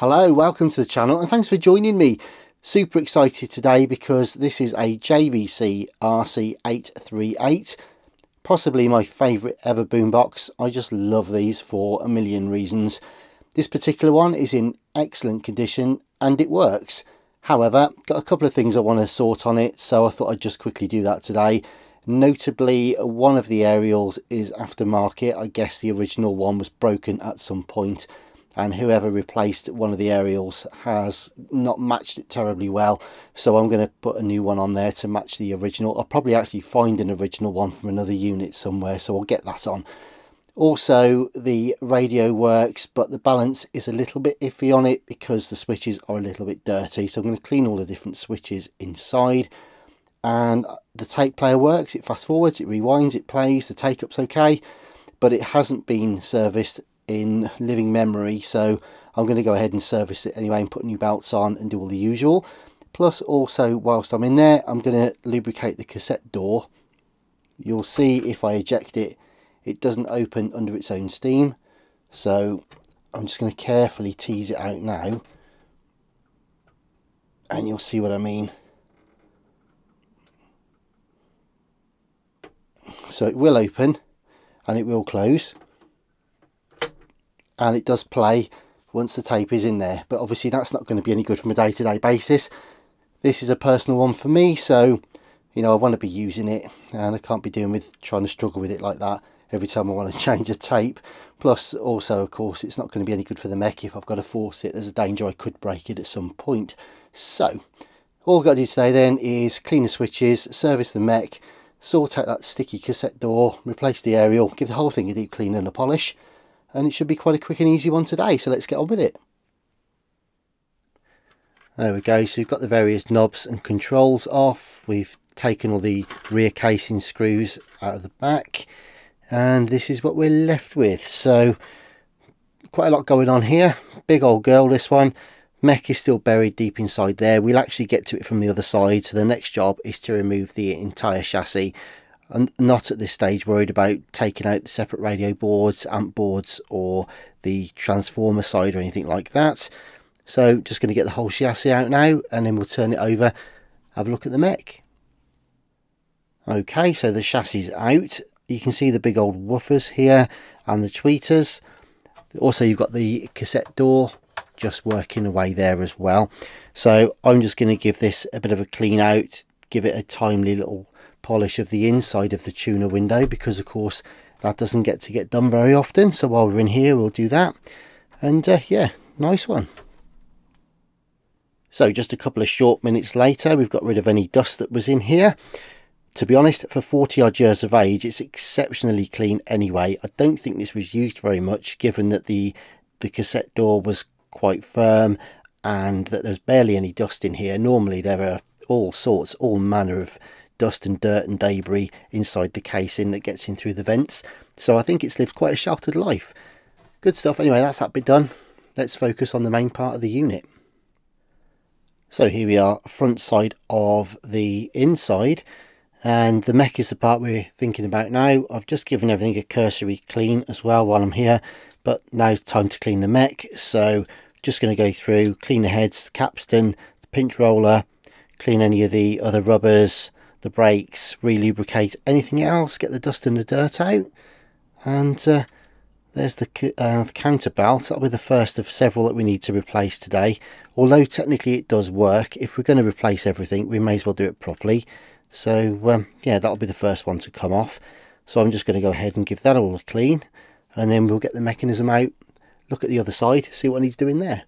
Hello, welcome to the channel and thanks for joining me. Super excited today because this is a JVC RC-838, possibly my favourite ever boombox. I just love these for a million reasons. This particular one is in excellent condition and it works. However, got a couple of things I want to sort on it, so I thought I'd just quickly do that today. Notably, one of the aerials is aftermarket. I guess the original one was broken at some point, and whoever replaced one of the aerials has not matched it terribly well, so I'm going to put a new one on there to match the original. I'll probably actually find an original one from another unit somewhere, so I'll get that on. Also, the radio works, but the balance is a little bit iffy on it because the switches are a little bit dirty, so I'm going to clean all the different switches inside. And the tape player works, it fast forwards, it rewinds, it plays, the take up's okay, but it hasn't been serviced in living memory, so I'm going to go ahead and service it anyway and put new belts on and do all the usual. Plus also, whilst I'm in there, I'm going to lubricate the cassette door. You'll see if I eject it, it doesn't open under its own steam, so I'm just going to carefully tease it out now and you'll see what I mean. So it will open and it will close, and it does play once the tape is in there, but obviously that's not going to be any good from a day-to-day basis. This is a personal one for me, so you know I want to be using it and I can't be trying to struggle with it like that every time I want to change a tape. Plus also, of course, it's not going to be any good for the mech if I've got to force it. There's a danger I could break it at some point. So all I've got to do today then is clean the switches, service the mech, sort out that sticky cassette door, replace the aerial, give the whole thing a deep clean and a polish, and it should be quite a quick and easy one today, so let's get on with it. There we go, so we've got the various knobs and controls off, we've taken all the rear casing screws out of the back, and this is what we're left with. So quite a lot going on here, big old girl this one. Mech is still buried deep inside there. We'll actually get to it from the other side, so the next job is to remove the entire chassis. I'm not at this stage worried about taking out the separate radio boards, amp boards, or the transformer side or anything like that. So just going to get the whole chassis out now and then we'll turn it over, have a look at the mech. Okay, so the chassis is out. You can see the big old woofers here and the tweeters. Also you've got the cassette door just working away there as well. So I'm just going to give this a bit of a clean out, give it a timely little polish of the inside of the tuner window, because of course that doesn't get done very often. So while we're in here we'll do that, and yeah, nice one. So just a couple of short minutes later, we've got rid of any dust that was in here. To be honest, for 40 odd years of age, it's exceptionally clean anyway. I don't think this was used very much, given that the cassette door was quite firm and that there's barely any dust in here. Normally there are all manner of dust and dirt and debris inside the casing that gets in through the vents, so I think it's lived quite a sheltered life. Good stuff. Anyway, that's that bit done. Let's focus on the main part of the unit. So here we are, front side of the inside, and the mech is the part we're thinking about now. I've just given everything a cursory clean as well while I'm here, but now it's time to clean the mech. So just going to go through, clean the heads, the capstan, the pinch roller, clean any of the other rubbers, the brakes, re-lubricate anything else, get the dust and the dirt out. And there's the counter belt. That'll be the first of several that we need to replace today. Although technically it does work, if we're going to replace everything we may as well do it properly. So yeah, that'll be the first one to come off. So I'm just going to go ahead and give that all a clean, and then we'll get the mechanism out, look at the other side, see what needs doing there.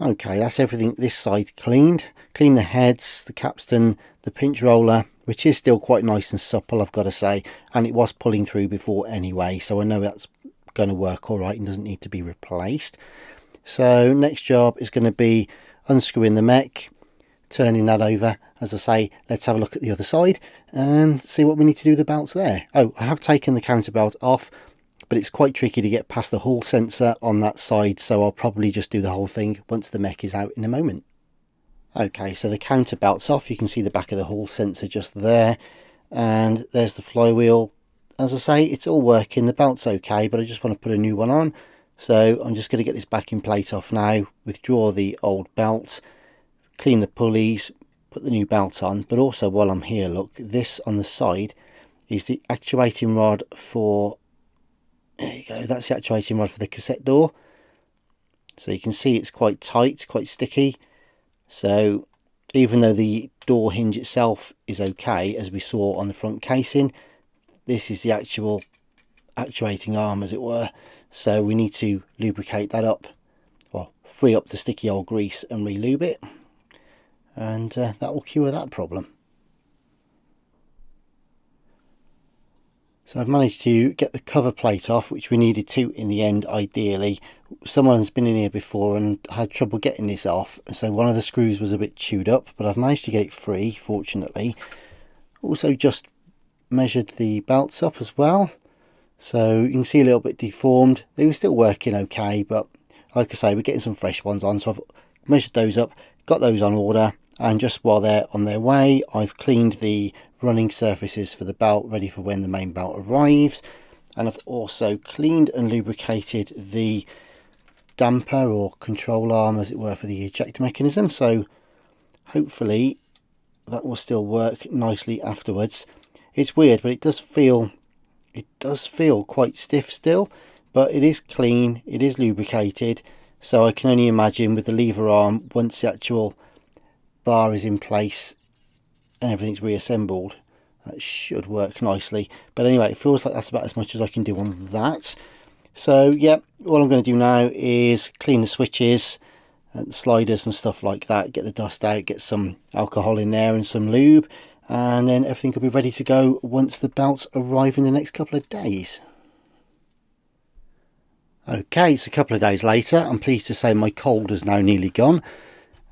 Okay, that's everything this side cleaned. Clean the heads, the capstan, the pinch roller, which is still quite nice and supple, I've got to say, and it was pulling through before anyway, so I know that's going to work all right and doesn't need to be replaced. So next job is going to be unscrewing the mech, turning that over. As I say, let's have a look at the other side and see what we need to do with the belts there. Oh, I have taken the counterbelt off, but it's quite tricky to get past the hall sensor on that side, so I'll probably just do the whole thing once the mech is out in a moment. Okay, so the counterbelt's off. You can see the back of the hall sensor just there, and there's the flywheel. As I say, it's all working, the belt's okay, but I just want to put a new one on. So I'm just going to get this backing plate off now, withdraw the old belt, clean the pulleys, put the new belt on. But also while I'm here, look, this on the side is the actuating rod for, there you go, that's the actuating rod for the cassette door. So you can see it's quite tight, quite sticky. So even though the door hinge itself is okay, as we saw on the front casing, this is the actual actuating arm, as it were. So we need to lubricate that up, or free up the sticky old grease and re-lube it, and that will cure that problem. So I've managed to get the cover plate off, which we needed to in the end ideally. Someone's been in here before and had trouble getting this off, so one of the screws was a bit chewed up, but I've managed to get it free, fortunately. Also just measured the belts up as well, so you can see a little bit deformed. They were still working okay, but like I say, we're getting some fresh ones on, so I've measured those up, got those on order, and just while they're on their way, I've cleaned the running surfaces for the belt, ready for when the main belt arrives. And I've also cleaned and lubricated the damper or control arm, as it were, for the ejector mechanism, so hopefully that will still work nicely afterwards. It's weird, but it does feel quite stiff still, but it is clean, it is lubricated, so I can only imagine with the lever arm, once the actual bar is in place and everything's reassembled, that should work nicely. But anyway, it feels like that's about as much as I can do on that. So yeah, all I'm going to do now is clean the switches and sliders and stuff like that, get the dust out, get some alcohol in there and some lube, and then everything will be ready to go once the belts arrive in the next couple of days. Okay, it's a couple of days later. I'm pleased to say my cold is now nearly gone,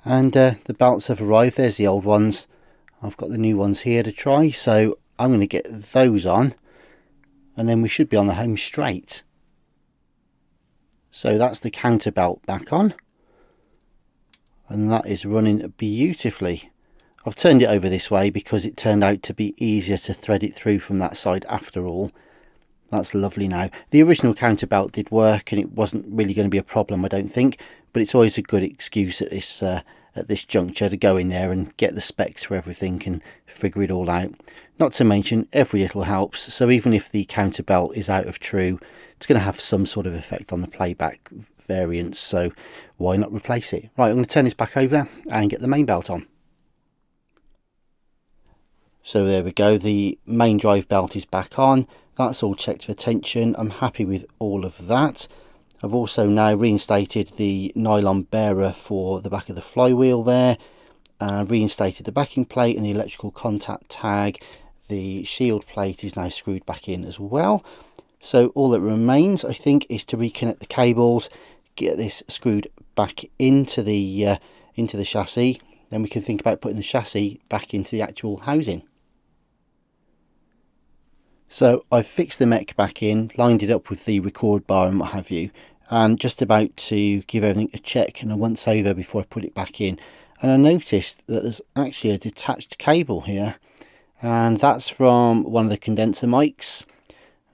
and the belts have arrived. There's the old ones. I've got the new ones here to try, so I'm going to get those on, and then we should be on the home straight. So that's the counter belt back on, and that is running beautifully. I've turned it over this way because it turned out to be easier to thread it through from that side after all. That's lovely now. The original counter belt did work and it wasn't really going to be a problem, I don't think, but it's always a good excuse at this juncture to go in there and get the specs for everything and figure it all out. Not to mention every little helps, so even if the counter belt is out of true, it's going to have some sort of effect on the playback variance, so why not replace it? Right, I'm going to turn this back over and get the main belt on. So there we go, the main drive belt is back on. That's all checked for tension. I'm happy with all of that. I've also now reinstated the nylon bearer for the back of the flywheel there, and reinstated the backing plate and the electrical contact tag. The shield plate is now screwed back in as well. So all that remains, I think, is to reconnect the cables, get this screwed back into the chassis. Then we can think about putting the chassis back into the actual housing. So I've fixed the mech back in, lined it up with the record bar and what have you, and just about to give everything a check and a once over before I put it back in. And I noticed that there's actually a detached cable here, and that's from one of the condenser mics.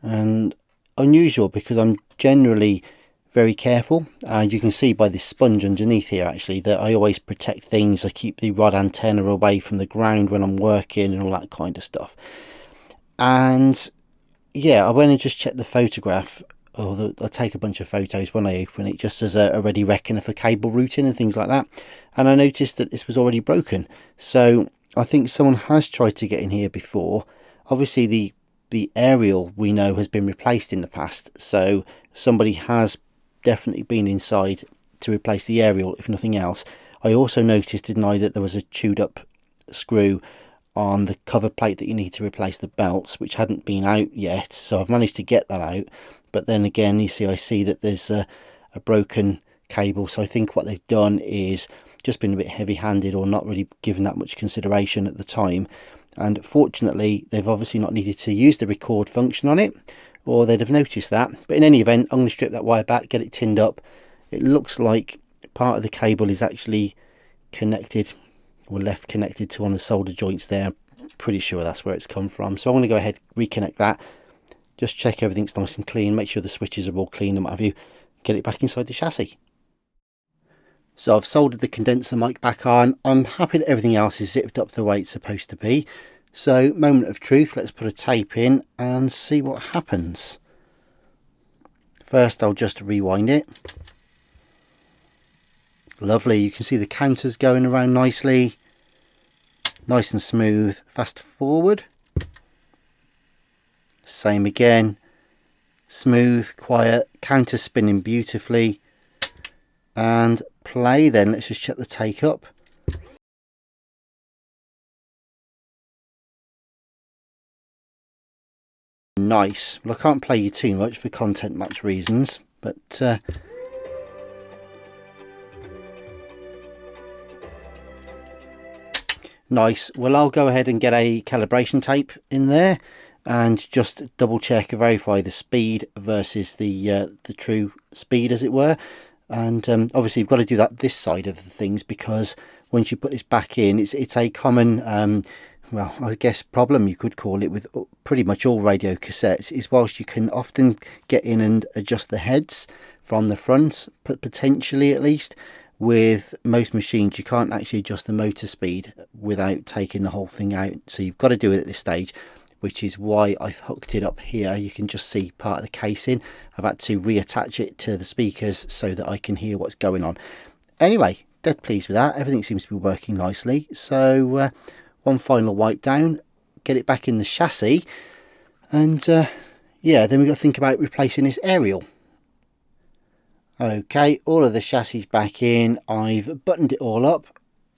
And unusual, because I'm generally very careful, and you can see by this sponge underneath here actually that I always protect things. I keep the rod antenna away from the ground when I'm working and all that kind of stuff. And yeah, I went and just checked the photograph, or I take a bunch of photos when I open it, just as a ready reckoner for cable routing and things like that, and I noticed that this was already broken. So I think someone has tried to get in here before. Obviously the aerial we know has been replaced in the past, so somebody has definitely been inside to replace the aerial, if nothing else. I also noticed, didn't I, that there was a chewed up screw on the cover plate that you need to replace the belts, which hadn't been out yet, so I've managed to get that out. But then again, you see, I see that there's a broken cable, so I think what they've done is just been a bit heavy-handed, or not really given that much consideration at the time. And fortunately, they've obviously not needed to use the record function on it, or they'd have noticed that. But in any event, I'm going to strip that wire back, get it tinned up. It looks like part of the cable is actually connected, or left connected to one of the solder joints there. Pretty sure that's where it's come from. So I'm going to go ahead, reconnect that, just check everything's nice and clean, make sure the switches are all clean and what have you, get it back inside the chassis. So I've soldered the condenser mic back on. I'm happy that everything else is zipped up the way it's supposed to be. So moment of truth, let's put a tape in and see what happens. First I'll just rewind it. Lovely, you can see the counters going around nicely. Nice and smooth. Fast forward. Same again. Smooth, quiet, counter spinning beautifully. And play then. Let's just check the take up. Nice. Well, I can't play you too much for content match reasons, but nice. Well, I'll go ahead and get a calibration tape in there and just double check and verify the speed versus the true speed, as it were. And obviously you've got to do that this side of the things, because once you put this back in, it's a common well, I guess problem you could call it with pretty much all radio cassettes, is whilst you can often get in and adjust the heads from the front, but potentially at least, with most machines you can't actually adjust the motor speed without taking the whole thing out. So you've got to do it at this stage, which is why I've hooked it up here. You can just see part of the casing. I've had to reattach it to the speakers so that I can hear what's going on. Anyway, dead pleased with that. Everything seems to be working nicely. So one final wipe down, get it back in the chassis, and yeah, then we've got to think about replacing this aerial. Okay, all of the chassis back in. I've buttoned it all up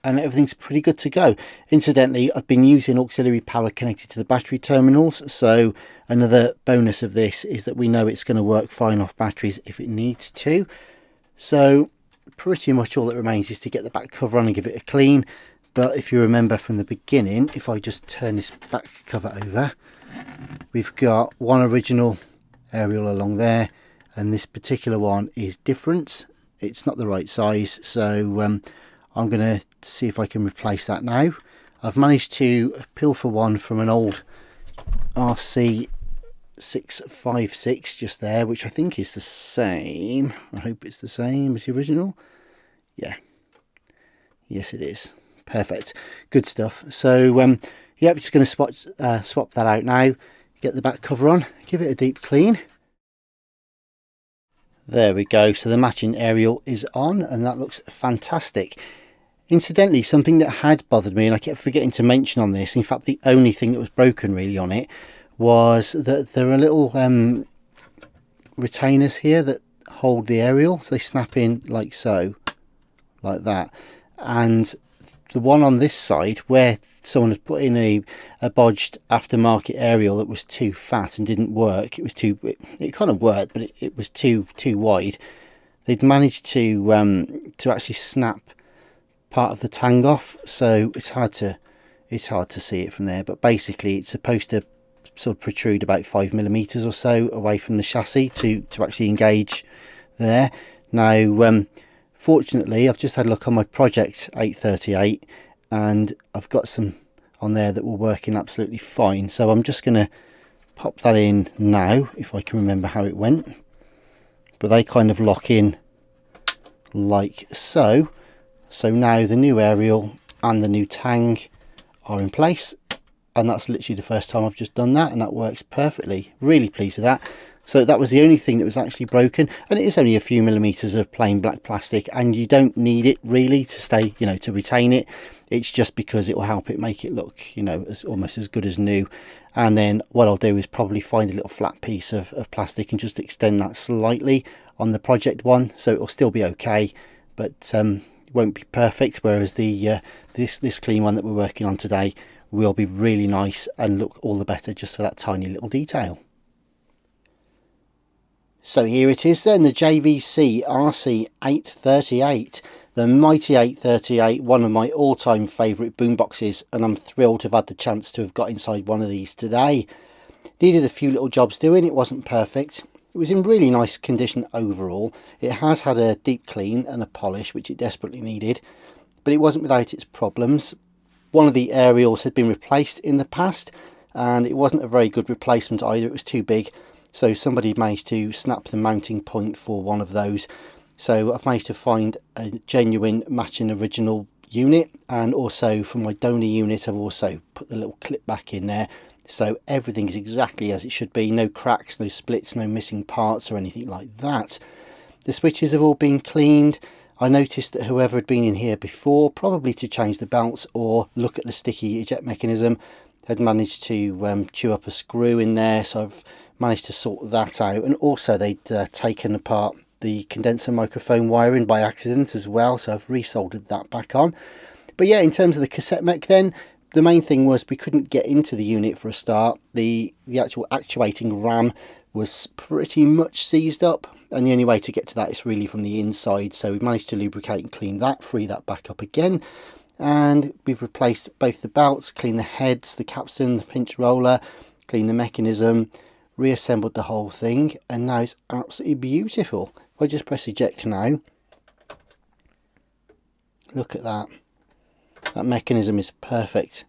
and everything's pretty good to go. Incidentally, I've been using auxiliary power connected to the battery terminals, so another bonus of this is that we know it's going to work fine off batteries if it needs to. So pretty much all that remains is to get the back cover on and give it a clean. But if you remember from the beginning, if I just turn this back cover over, we've got one original aerial along there, and this particular one is different. It's not the right size, so I'm going to see if I can replace that now. I've managed to pilfer one from an old RC-838LB just there, which I think is the same. I hope it's the same as the original. Yeah, yes it is. Perfect, good stuff. So yeah, we're just going to swap that out now, get the back cover on, give it a deep clean. There we go, so the matching aerial is on and that looks fantastic. Incidentally, something that had bothered me, and I kept forgetting to mention on this, in fact the only thing that was broken really on it, was that there are little retainers here that hold the aerial, so they snap in like so, like that. And the one on this side, where someone had put in a bodged aftermarket aerial that was too fat and didn't work, it kind of worked, but it was too wide. They'd managed to actually snap part of the tang off, so it's hard to see it from there, but basically it's supposed to sort of protrude about 5mm or so away from the chassis to actually engage there. Now fortunately I've just had a look on my project 838 and I've got some on there that were working absolutely fine, so I'm just going to pop that in now, if I can remember how it went. But they kind of lock in like so. So now the new aerial and the new tang are in place, and that's literally the first time I've just done that, and that works perfectly. Really pleased with that. So that was the only thing that was actually broken, and it is only a few millimeters of plain black plastic, and you don't need it really to stay, you know, to retain it. It's just because it will help it make it look, you know, almost as good as new. And then what I'll do is probably find a little flat piece of plastic and just extend that slightly on the project one, so it'll still be okay, but won't be perfect, whereas the this clean one that we're working on today will be really nice and look all the better just for that tiny little detail. So here it is then, the JVC RC-838, the mighty 838, one of my all-time favourite boomboxes, and I'm thrilled to have had the chance to have got inside one of these today. Needed a few little jobs doing, it wasn't perfect. It was in really nice condition overall. It has had a deep clean and a polish, which it desperately needed, but it wasn't without its problems. One of the aerials had been replaced in the past, and it wasn't a very good replacement either. It was too big, So somebody managed to snap the mounting point for one of those. So I've managed to find a genuine matching original unit, and also for my donor unit I've also put the little clip back in there, so everything is exactly as it should be. No cracks, no splits, no missing parts or anything like that. The switches have all been cleaned. I noticed that whoever had been in here before, probably to change the belts or look at the sticky eject mechanism, had managed to chew up a screw in there, so I've managed to sort that out. And also they'd taken apart the condenser microphone wiring by accident as well, so I've resoldered that back on. But yeah, in terms of the cassette mech then, the main thing was we couldn't get into the unit for a start. The actual actuating ram was pretty much seized up, and the only way to get to that is really from the inside. So we've managed to lubricate and clean that, free that back up again, and we've replaced both the belts, cleaned the heads, the capstan, the pinch roller, cleaned the mechanism, reassembled the whole thing, and now it's absolutely beautiful. If I just press eject now, look at that. That mechanism is perfect.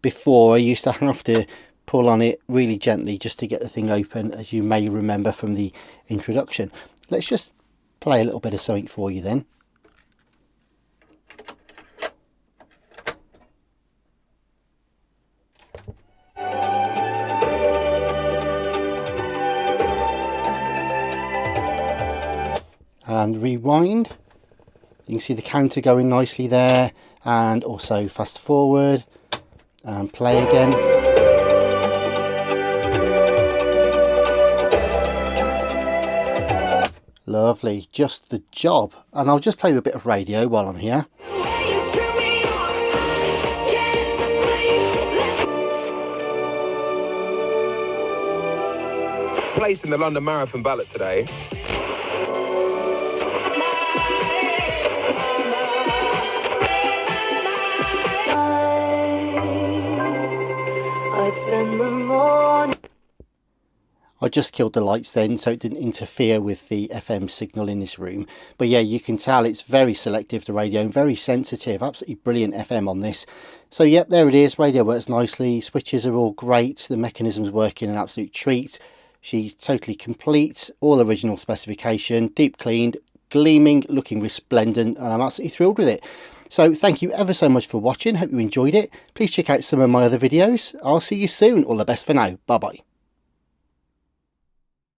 Before, I used to have to pull on it really gently just to get the thing open, as you may remember from the introduction. Let's just play a little bit of something for you then. And rewind. You can see the counter going nicely there, and also fast forward and play again. Lovely, just the job. And I'll just play with a bit of radio while I'm here. Place in the London Marathon ballot today. I just killed the lights then, so it didn't interfere with the FM signal in this room. But yeah, you can tell it's very selective, the radio, and very sensitive. Absolutely brilliant FM on this. So yep, there it is. Radio works nicely. Switches are all great. The mechanism's working, an absolute treat. She's totally complete. All original specification. Deep cleaned, gleaming, looking resplendent, and I'm absolutely thrilled with it. So thank you ever so much for watching. Hope you enjoyed it. Please check out some of my other videos. I'll see you soon. All the best for now. Bye bye.